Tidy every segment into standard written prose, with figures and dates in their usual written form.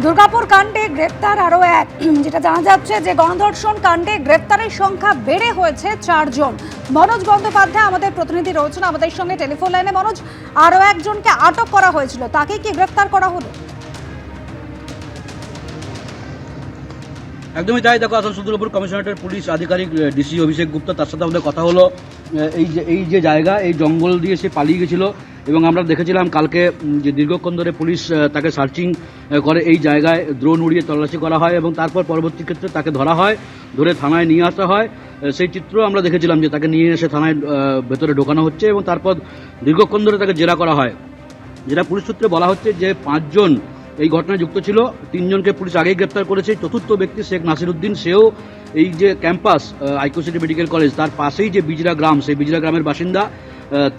দুর্গাপুর কাণ্ডে গ্রেপ্তার আরও এক, যেটা জানা যাচ্ছে যে গণধর্ষণ কাণ্ডে গ্রেপ্তারের সংখ্যা বেড়ে হয়েছে 4 জন। মনোজ বন্দ্যোপাধ্যায় আমাদের প্রতিনিধি রয়েছেন আমাদের সঙ্গে টেলিফোন লাইনে। মনোজ, আরও একজনকে আটক করা হয়েছিল, তাকে কি গ্রেপ্তার করা হলো? একদমই তাই। দেখো, আসানসোল দুর্গাপুর কমিশনারেটের পুলিশ আধিকারিক ডিসি অভিষেক গুপ্তা, তার সাথে আমাদের কথা হলো। এই যে জায়গা, এই জঙ্গল দিয়ে সে পালিয়ে গেছিল এবং আমরা দেখেছিলাম কালকে যে দীর্ঘক্ষণ ধরে পুলিশ তাকে সার্চিং করে। এই জায়গায় ড্রোন উড়িয়ে তল্লাশি করা হয় এবং তারপর পরবর্তী ক্ষেত্রে তাকে ধরা হয়, ধরে থানায় নিয়ে আসা হয়। সেই চিত্র আমরা দেখেছিলাম যে তাকে নিয়ে এসে থানায় ভেতরে ঢোকানো হচ্ছে এবং তারপর দীর্ঘক্ষণ ধরে তাকে জেরা করা হয়। যেটা পুলিশ সূত্রে বলা হচ্ছে যে 5 জন এই ঘটনায় যুক্ত ছিল। 3 জনকে পুলিশ আগেই গ্রেপ্তার করেছে। চতুর্থ ব্যক্তি শেখ নাসিরউদ্দিন, সেও এই যে ক্যাম্পাস আইকিউ মেডিকেল কলেজ তার পাশেই যে বিজরা গ্রাম, সেই বিজরা গ্রামের বাসিন্দা,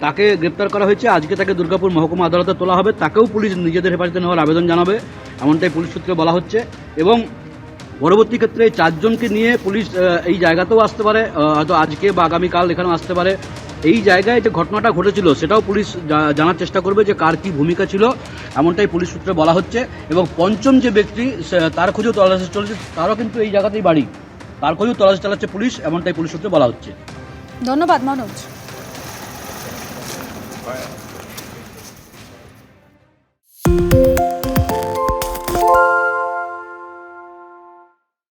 তাকে গ্রেপ্তার করা হয়েছে। আজকে তাকে দুর্গাপুর মহকুমা আদালতে তোলা হবে। তাকেও পুলিশ নিজেদের হেফাজতে নেওয়ার আবেদন জানাবে, এমনটাই পুলিশ সূত্রে বলা হচ্ছে। এবং পরবর্তী ক্ষেত্রে এই 4 জনকে নিয়ে পুলিশ এই জায়গাতেও আসতে পারে, হয়তো আজকে বা আগামীকাল এখানেও আসতে পারে। এই জায়গায় যে ঘটনাটা ঘটেছিল সেটাও পুলিশ জানার চেষ্টা করবে যে কার কি ভূমিকা ছিল, এমনটাই পুলিশ সূত্রে বলা হচ্ছে। এবং পঞ্চম যে ব্যক্তি, তার খোঁজেও তল্লাশি চলছে, তারও কিন্তু এই জায়গাতেই বাড়ি, তার খোঁজেও তল্লাশি চালাচ্ছে পুলিশ, এমনটাই পুলিশ সূত্রে বলা হচ্ছে। ধন্যবাদ মনোজ।